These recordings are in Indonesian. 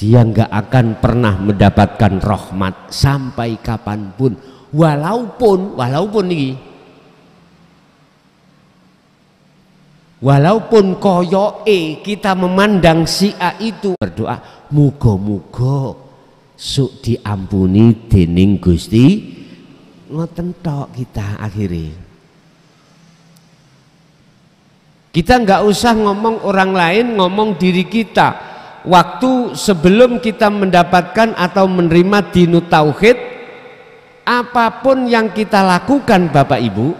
dia nggak akan pernah mendapatkan rahmat sampai kapanpun, walaupun ini, walaupun koyoke kita memandang si A itu, berdoa muga-muga suk diampuni dening Gusti, ngoten tok kita akhirnya. Kita nggak usah ngomong orang lain, ngomong diri kita. Waktu sebelum kita mendapatkan atau menerima dinu tauhid, apapun yang kita lakukan Bapak Ibu,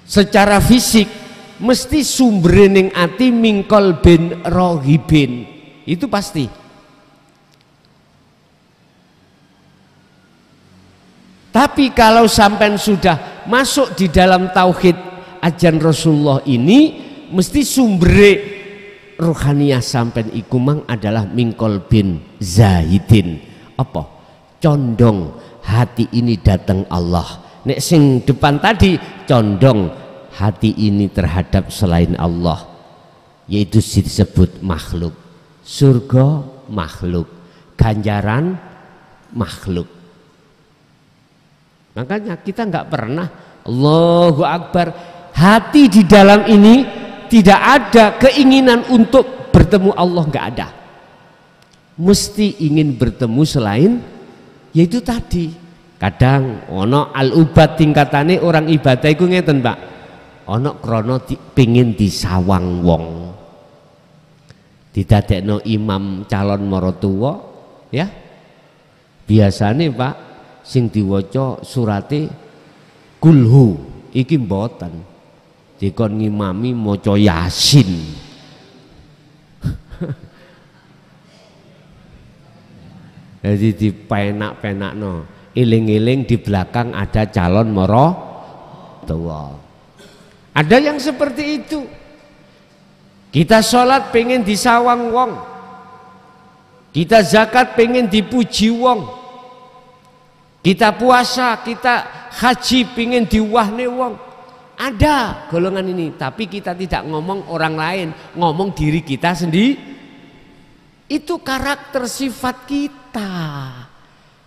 secara fisik mesti sumberening ati mingkol bin rohibin, itu pasti. Tapi kalau sampai sudah masuk di dalam tauhid ajan Rasulullah ini, mesti sumbere rohaniyah sampai iku mang adalah mingkol bin zahidin. Apa? Condong hati ini datang Allah. Nek sing depan tadi condong hati ini terhadap selain Allah, yaitu disebut makhluk. Surga makhluk, ganjaran makhluk. Makanya kita nggak pernah Allahu Akbar, hati di dalam ini tidak ada keinginan untuk bertemu Allah, nggak ada. Mesti ingin bertemu selain, yaitu tadi. Kadang ono al-ubad tingkatane orang ibadah iku ngeten, Pak. Ono krono pingin disawang wong. Didadekno imam calon marotuwa, ya. Biasane Pak sing diwaca surate kulhu iki mboten. Dikon ngimami maca Yasin. Jadi dipenak-penakno, iling-iling di belakang ada calon marotuwa. Ada yang seperti itu. Kita sholat pengen disawang wong, kita zakat pengen dipuji wong, kita puasa, kita haji pengen diwahne wong. Ada golongan ini, tapi kita tidak ngomong orang lain, ngomong diri kita sendiri. Itu karakter sifat kita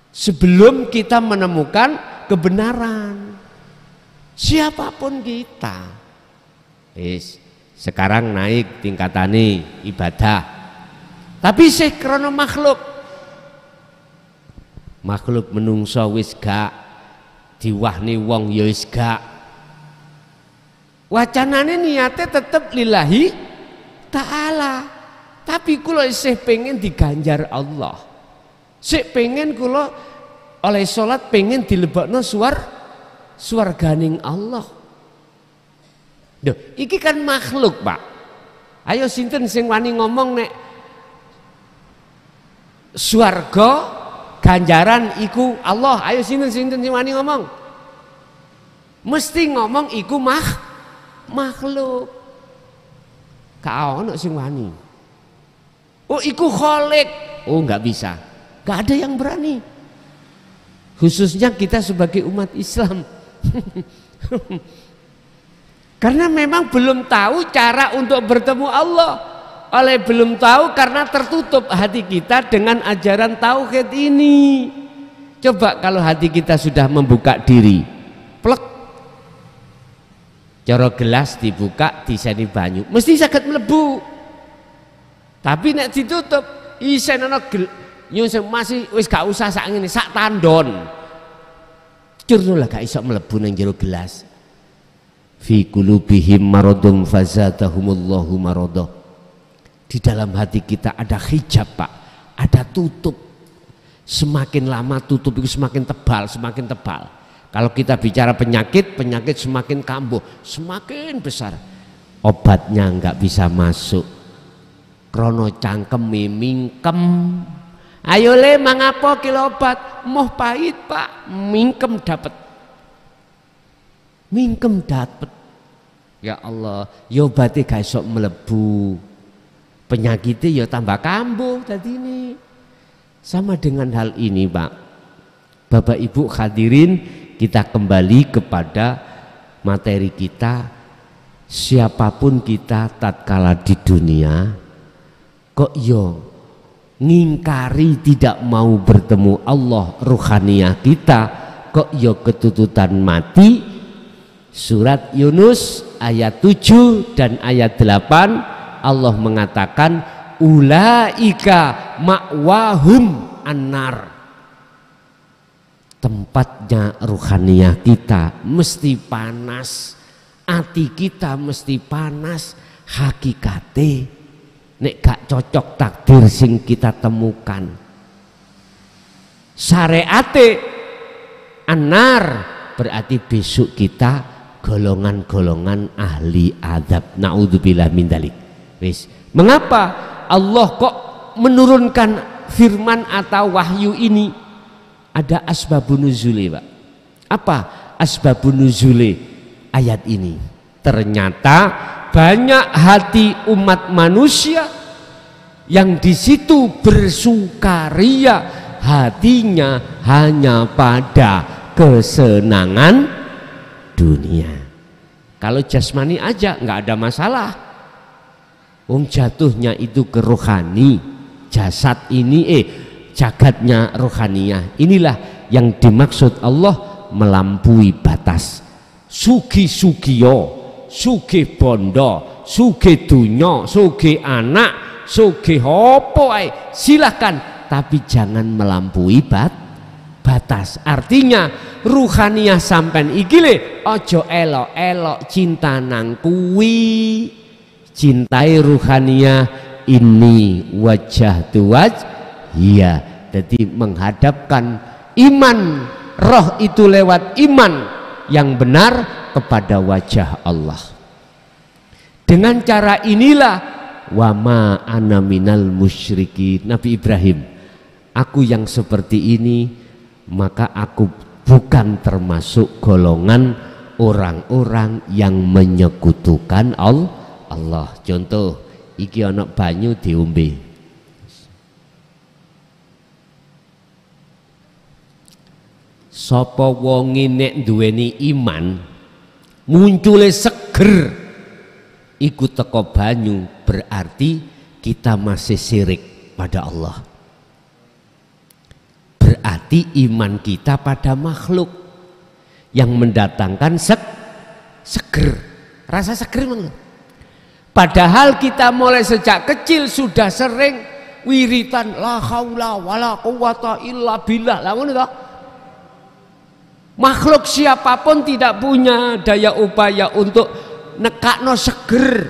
sebelum kita menemukan kebenaran. Siapapun kita, sekarang naik tingkatane ibadah, tapi sih krono makhluk menungso wis gak, diwahni wong ya wis gak. Wacanane niate tetep lillahi ta'ala, tapi kula isih pengen diganjar Allah, sik pengen kula oleh sholat pengen dilebokno swarganing Allah. Duh, iki kan makhluk, Pak. Ayo sinten sing wani ngomong nek swarga ganjaran iku Allah? Ayo sinten sing wani ngomong? Mesti ngomong iku makhluk. Ka ono sing wani. Oh, iku kholik. Oh, nggak bisa. Nggak ada yang berani. Khususnya kita sebagai umat Islam. Karena memang belum tahu cara untuk bertemu Allah. Oleh belum tahu karena tertutup hati kita dengan ajaran tauhid ini. Coba kalau hati kita sudah membuka diri, plek, cara gelas dibuka diseni banyu, mesti saged mlebu. Tapi nek ditutup isen ana masih wis gak usah sak ngene, sak tandon. Curno lah gak iso mlebu nang jero gelas. Fi qulubihim maradun fazadahumullahu marada. Di dalam hati kita ada hijab, Pak, ada tutup. Semakin lama tutup itu semakin tebal. Kalau kita bicara penyakit semakin kambuh, semakin besar. Obatnya nggak bisa masuk. Krono cangkem mingkem. Ayo le mangapo kilo obat, moh pahit, Pak, mingkem dapat. Ya Allah, ya obatnya gak iso mlebu, penyakitnya ya tambah kambuh tadi ini. Sama dengan hal ini, Pak, Bapak Ibu hadirin, kita kembali kepada materi kita. Siapapun kita tatkala di dunia, kok yo ngingkari tidak mau bertemu Allah ruhaniyah kita, kok yo ketututan mati. Surat Yunus ayat 7 dan ayat 8 Allah mengatakan ulaika ma'wahum annar. Tempatnya ruhaniyah kita mesti panas, hati kita mesti panas. Hakikate nek gak cocok takdir sing kita temukan, syariate anar berarti besok kita golongan-golongan ahli azab. Naudzubillah min dzalik. Wis, mengapa Allah kok menurunkan firman atau wahyu ini? Ada asbabun nuzuli, Pak. Apa asbabun nuzuli ayat ini? Ternyata banyak hati umat manusia yang di situ bersukaria, hatinya hanya pada kesenangan dunia. Kalau jasmani aja nggak ada masalah. Wong jatuhnya itu ke rohani, jasad ini jagatnya rohaniyah. Inilah yang dimaksud Allah melampaui batas. Sugi-sugiyo, sugi bondo, sugi dunyo, sugi anak, sugi hopo ae, silahkan, tapi jangan melampaui batas. Artinya ruhaniyah sampean iki le ojo elok-elok cinta nang kuwi. Cintai ruhaniyah ini wajah tuwaj. Iya, jadi menghadapkan iman roh itu lewat iman yang benar kepada wajah Allah. Dengan cara inilah wama ana minal musyrikin. Nabi Ibrahim, aku yang seperti ini, maka aku bukan termasuk golongan orang-orang yang menyekutukan Allah. Contoh, iki ana banyu diombe. Sapa wonge nek duweni iman muncule seger iku teko banyu, berarti kita masih syirik pada Allah. Berarti iman kita pada makhluk yang mendatangkan seger, rasa seger mana? Padahal kita mulai sejak kecil sudah sering wiritan la haula wala quwata illa billah. Lah ngono toh? Makhluk siapapun tidak punya daya upaya untuk nekakno seger,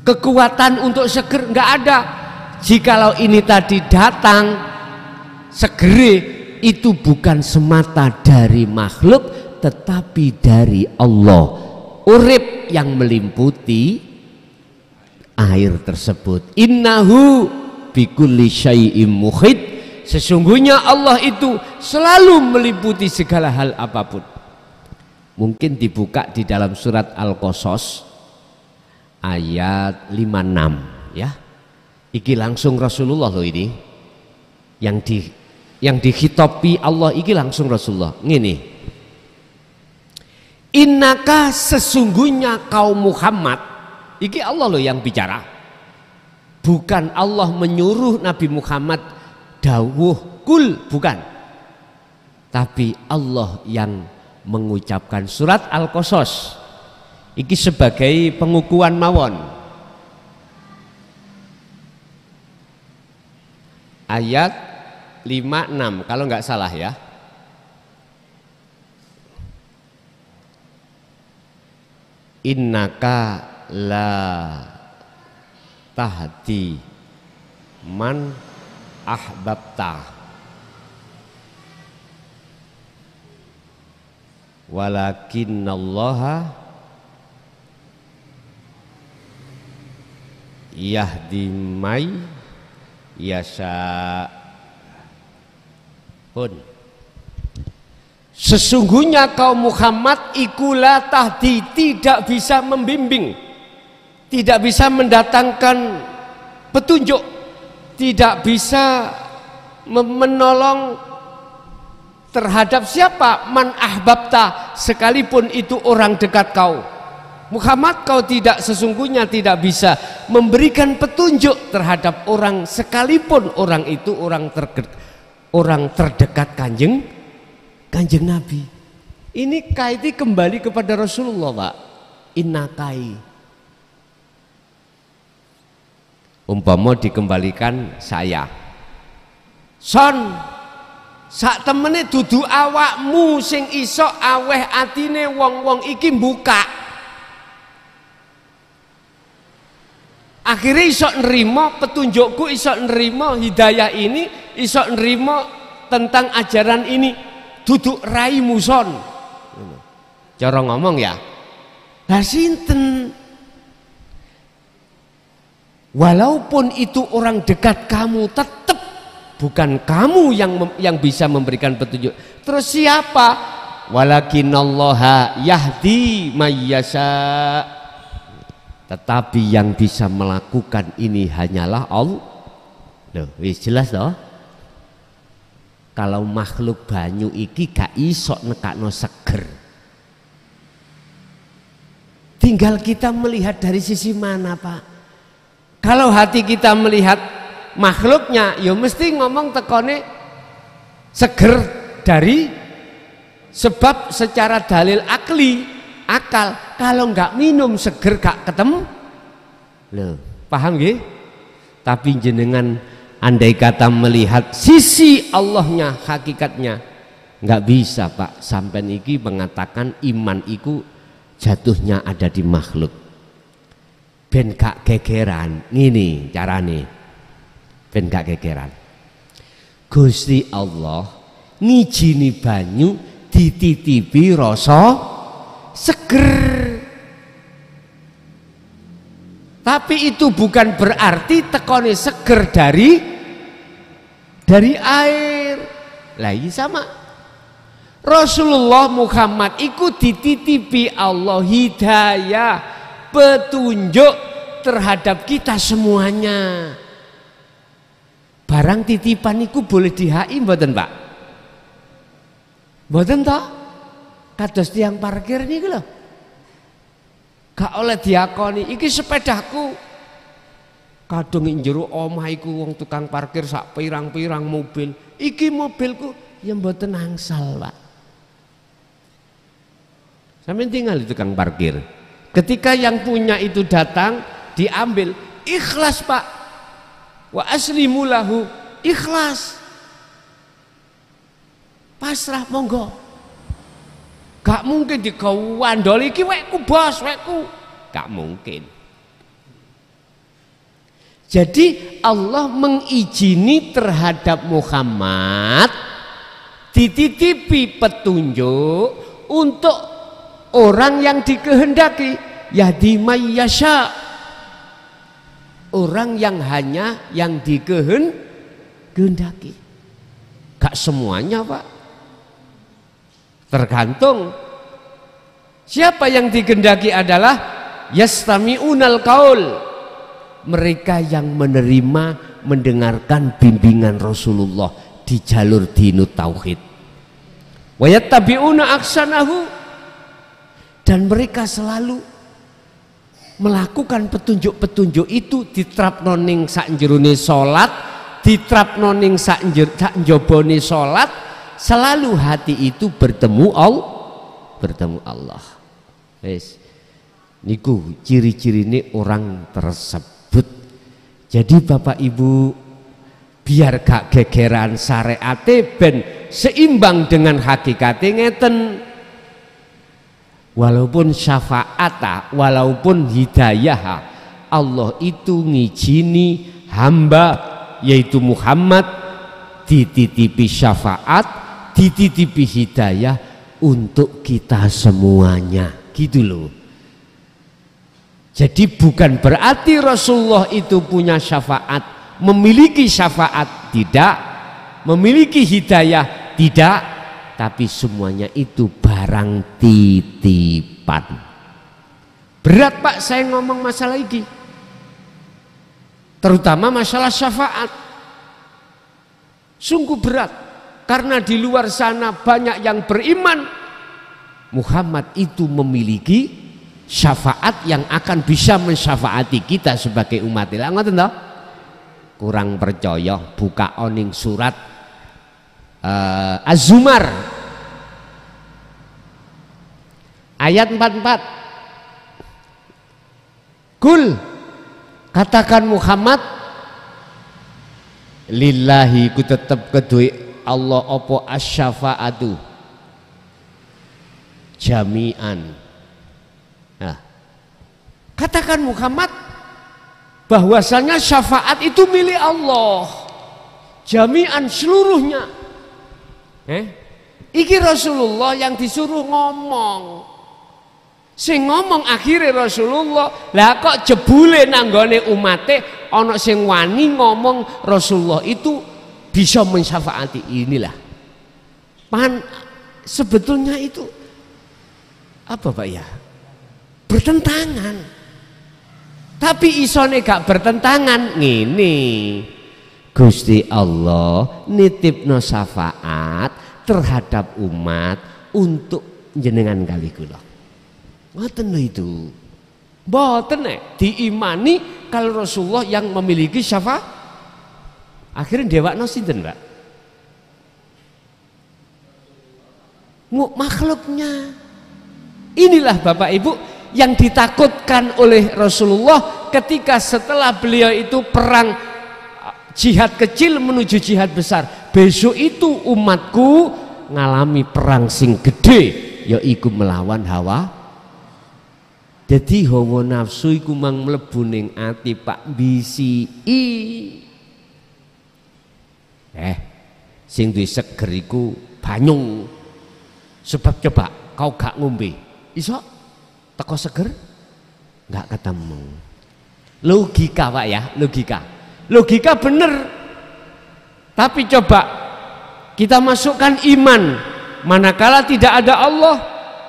kekuatan untuk seger nggak ada. Jikalau ini tadi datang segere, itu bukan semata dari makhluk tetapi dari Allah. Urip yang melimputi air tersebut. Innahu bikulli syai'im muhit. Sesungguhnya Allah itu selalu meliputi segala hal apapun. Mungkin dibuka di dalam surat Al-Qasas ayat 56 ya. Iki langsung Rasulullah loh ini. Yang dihitopi Allah iki langsung Rasulullah. Ngene. Innaka sesungguhnya kaum Muhammad. Iki Allah loh yang bicara. Bukan Allah menyuruh Nabi Muhammad dawuh kul, bukan, tapi Allah yang mengucapkan. Surat Al-Qasas iki sebagai pengukuhan mawon ayat 56 kalau nggak salah ya. Innaka la tahdi man ahbabta walakinnallaha yahdi may yasha. Sesungguhnya kaum Muhammad ikulah tahdi, tidak bisa membimbing, tidak bisa mendatangkan petunjuk, tidak bisa menolong terhadap siapa? Man ahbabta, sekalipun itu orang dekat kau. Muhammad, kau sesungguhnya tidak bisa memberikan petunjuk terhadap orang sekalipun orang itu orang terdekat kanjeng Nabi. Ini kaiti kembali kepada Rasulullah, Pak. Innakai. Umpama dikembalikan saya. Son, sak temene dudu awakmu sing iso aweh atine wong-wong iki buka. Akhirnya iso nerima petunjukku, iso nerima hidayah ini, iso nerima tentang ajaran ini. Duduk rai muson. Cara ngomong ya. Lah sinten? Walaupun itu orang dekat kamu, tetap bukan kamu yang bisa memberikan petunjuk. Terus siapa? Walakinallaha yahdi mayyasha. Tetapi yang bisa melakukan ini hanyalah Allah. Loh, wis jelas loh. Kalau makhluk banyu iki gak iso nekakno seger. Tinggal kita melihat dari sisi mana, Pak. Kalau hati kita melihat makhluknya, ya mesti ngomong tekone seger dari sebab secara dalil akal. Kalau nggak minum seger gak ketemu. Loh, paham nggih? Tapi jenengan andai kata melihat sisi Allahnya, hakikatnya, nggak bisa, Pak. Sampai iki mengatakan iman iku jatuhnya ada di makhluk. Ben gak gegeran, ngene carane. Ben gak gegeran. Gusti Allah ngijini banyu dititipi rasa seger. Tapi itu bukan berarti tekone seger dari air. Lah iya sama. Rasulullah Muhammad iku dititipi Allah hidayah, petunjuk terhadap kita semuanya. Barang titipan iku boleh dihai mboten, Pak? Mboten toh? Kados tiang parkir niku lho. Gak oleh diakoni, iki sepedaku. Kadung njero omah iku wong tukang parkir sak pirang-pirang mobil. Iki mobilku ya mboten angsal, Pak. Sampai tinggal di tukang parkir. Ketika yang punya itu datang, diambil, ikhlas, Pak. Wa aslimu lahu, ikhlas. Pasrah monggo. Gak mungkin digawandoli iki wekku bos, wekku. Gak mungkin. Jadi Allah mengizini terhadap Muhammad dititipi petunjuk untuk orang yang dikehendaki, yahdi mayyasha. Orang yang hanya yang dikehendaki. Gak semuanya, Pak. Tergantung siapa yang dikehendaki adalah yastami'unal qaul, mereka yang menerima mendengarkan bimbingan Rasulullah di jalur dinut tauhid. Wa yattabi'una aksanahu, dan mereka selalu melakukan petunjuk-petunjuk itu diterapno ning sak jerone salat, diterapno ning sak njobone salat. Selalu hati itu bertemu Allah. Wes, niku ciri-cirine orang tersebut. Jadi Bapak Ibu, biar gak gegeran syariate ben seimbang dengan hakikate ngeten. Walaupun syafaat, walaupun hidayah, Allah itu ngijini hamba yaitu Muhammad dititipi syafaat, dititipi hidayah untuk kita semuanya, gitu loh. Jadi bukan berarti Rasulullah itu punya syafaat, memiliki syafaat, tidak, memiliki hidayah, tidak, tapi semuanya itu barang titipan. Berat, Pak, saya ngomong masalah ini, terutama masalah syafaat. Sungguh berat. Karena di luar sana banyak yang beriman Muhammad itu memiliki syafaat yang akan bisa mensyafaati kita sebagai umat Allah. Ngoten toh? Kurang percaya, buka oning surat Az-Zumar ayat 44. Kul, katakan Muhammad, lillahi ku tetep kedue Allah apa asy-syafaatu jami'an. Nah, katakan Muhammad bahwasanya syafaat itu milik Allah jami'an, seluruhnya. Iki Rasulullah yang disuruh ngomong, sing ngomong akhirnya Rasulullah. Lah kok jebule nanggone umate ana sing wani ngomong Rasulullah itu bisa mensyafaati. Inilah sebetulnya itu apa Pak ya, bertentangan. Tapi isone gak bertentangan ngene, Gusti Allah nitipno syafaat terhadap umat untuk jenengan kali kula. Ngoten itu. Mboten diimani kalau Rasulullah yang memiliki syafaat. Akhirnya dewakno sinten, Pak? Makhluknya. Inilah Bapak Ibu yang ditakutkan oleh Rasulullah ketika setelah beliau itu perang jihad kecil menuju jihad besar. Besok itu umatku ngalami perang sing gede, yaiku melawan hawa. Jadi hawa nafsu iku mang mlebu ning ati Pak bisiki. Sing duwe seger iku banyu. Sebab coba kau gak ngombe, iso teko seger? Nggak ketemu. Logika Pak ya, logika bener. Tapi coba kita masukkan iman, manakala tidak ada Allah,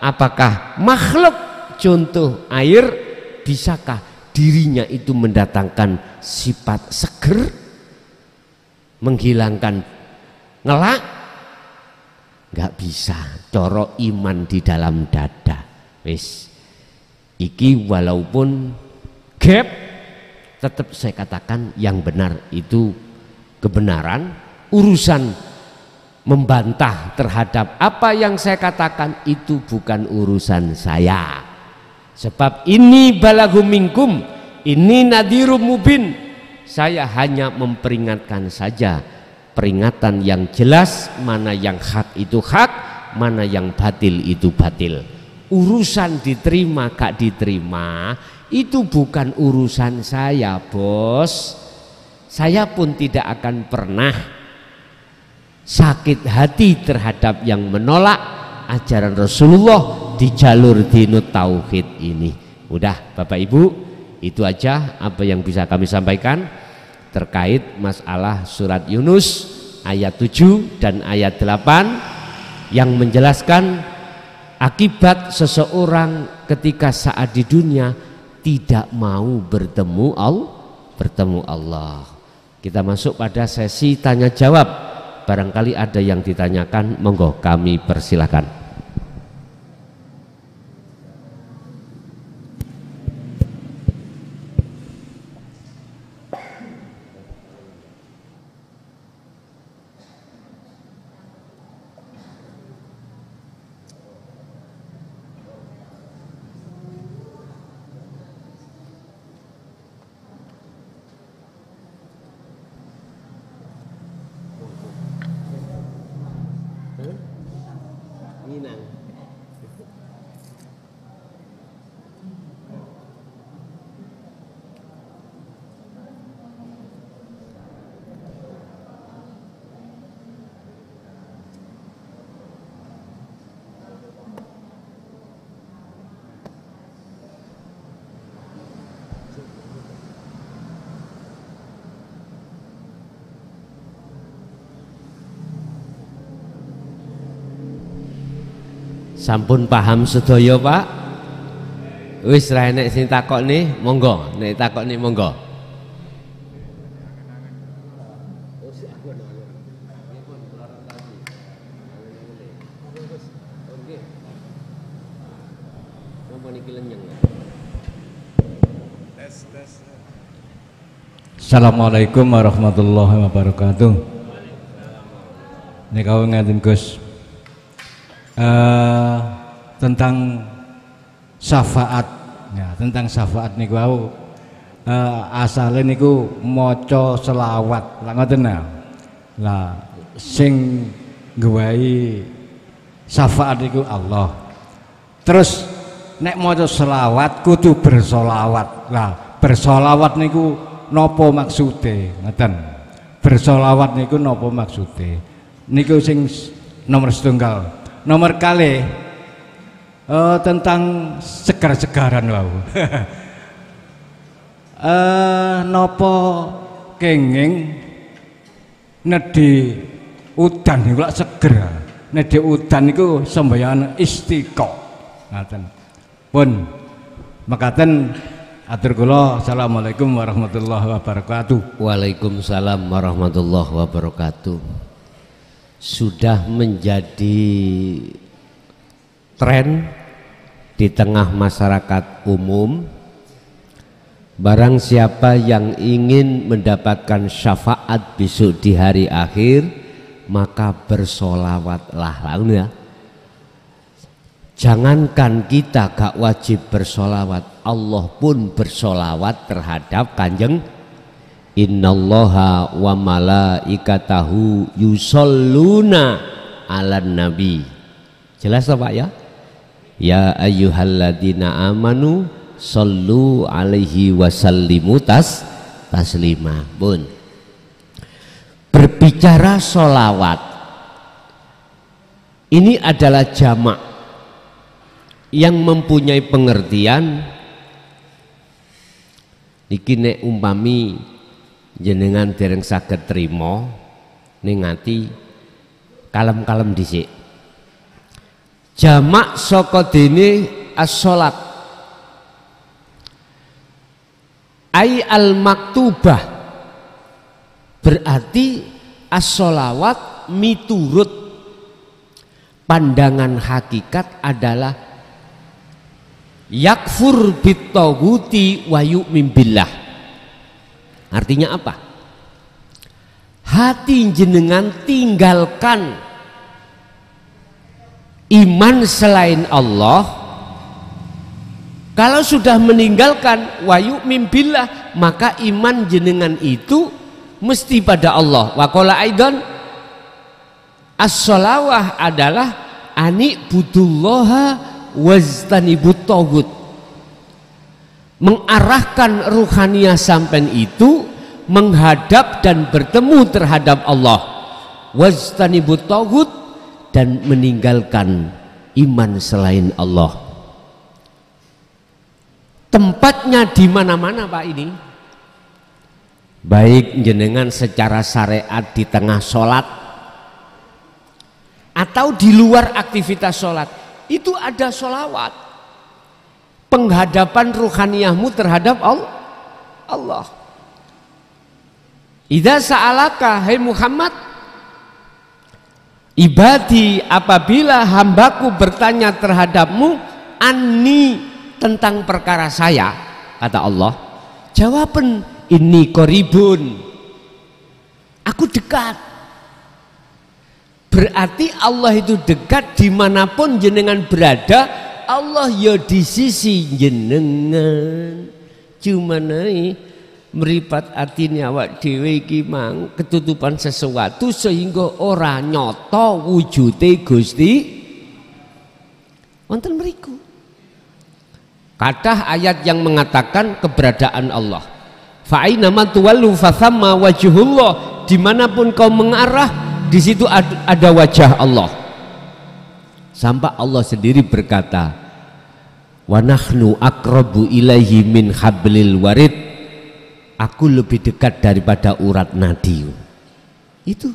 apakah makhluk contoh air bisakah dirinya itu mendatangkan sifat seger, menghilangkan ngelak? Nggak bisa. Coro iman di dalam dada. Wis. Iki walaupun gap, tetap saya katakan yang benar itu kebenaran. Urusan membantah terhadap apa yang saya katakan itu bukan urusan saya. Sebab ini balaghu minkum, ini nadhirum mubin. Saya hanya memperingatkan saja, peringatan yang jelas, mana yang hak itu hak, mana yang batil itu batil. Urusan diterima gak diterima itu bukan urusan saya, bos. Saya pun tidak akan pernah sakit hati terhadap yang menolak ajaran Rasulullah di jalur dinut tauhid ini. Udah Bapak Ibu, itu aja apa yang bisa kami sampaikan terkait masalah surat Yunus ayat 7 dan ayat 8 yang menjelaskan akibat seseorang ketika saat di dunia tidak mau bertemu Allah. Kita masuk pada sesi tanya jawab. Barangkali ada yang ditanyakan, monggo kami persilahkan. Sampun paham sedaya Pak? Wis ra enek sing takokne, monggo. Nek takokne monggo. Napa niki lenyeng? Assalamualaikum warahmatullahi wabarakatuh. Ini kau ngatin Gus tentang syafaat ya, tentang syafaat niku kau asale niku maca selawat lak ngoten lah sing nggawahi syafaat niku Allah. Terus nek maca selawat kudu bersolawat lah, bersolawat niku nopo maksude ngeten, bersolawat niku nopo maksude niku sing nomor setunggal. Nomor kali tentang segar-segaran wau nopo kenging nedhi udan niku lak seger, nedhi udan niku sembahyang istiqo ngaten pun mekaten. Atur kula, assalamualaikum warahmatullahi wabarakatuh. Waalaikumsalam warahmatullahi wabarakatuh. Sudah menjadi tren di tengah masyarakat umum, barang siapa yang ingin mendapatkan syafaat besok di hari akhir, maka bersolawatlah lalu ya. Jangankan kita gak wajib bersolawat, Allah pun bersolawat terhadap Kanjeng. Innallaha wa malaikatahu yusholluna ala nabi. Jelas tak Pak ya? Ya ayyuhalladzina amanu shollu alaihi wasallimu taslima. Bun. Berbicara solawat ini adalah jamak yang mempunyai pengertian iki nek umpami jenengan dereng saged trima ning ati kalem-kalem dhisik. Jamak saka dene as-shalat ai al-maktubah, berarti as-shalawat miturut pandangan hakikat adalah yakfur bittaghuti wa yu'min billah. Artinya apa? Hati jenengan tinggalkan iman selain Allah. Kalau sudah meninggalkan wa yu'min billah, maka iman jenengan itu mesti pada Allah. Wa qala aidan as-shalawah adalah ani budullaha wajtanibut taghut, mengarahkan ruhaniyah sampean itu menghadap dan bertemu terhadap Allah, wajtanibut taghut, dan meninggalkan iman selain Allah. Tempatnya di mana-mana Pak ini, baik jenengan secara syariat di tengah sholat atau di luar aktivitas sholat, itu ada sholawat, penghadapan ruhaniyahmu terhadap Allah. Idza sa'alaka hai Muhammad ibadi, apabila hambaku bertanya terhadapmu anni, tentang perkara saya, kata Allah, jawaban inni qaribun, aku dekat. Berarti Allah itu dekat dimanapun jenengan berada. Allah ya di sisi jenengan. Cuma meripat atine awak dhewe iki mang ketutupan sesuatu sehingga ora nyoto wujude Gusti wonten mriku. Kathah ayat yang mengatakan keberadaan Allah. Fa aina ma tuwallu fa thamma wajhullah, dimanapun kau mengarah di situ ada wajah Allah. Sampai Allah sendiri berkata, wa nahnu aqrabu ilaihi min hablil warid, aku lebih dekat daripada urat nadi. Itu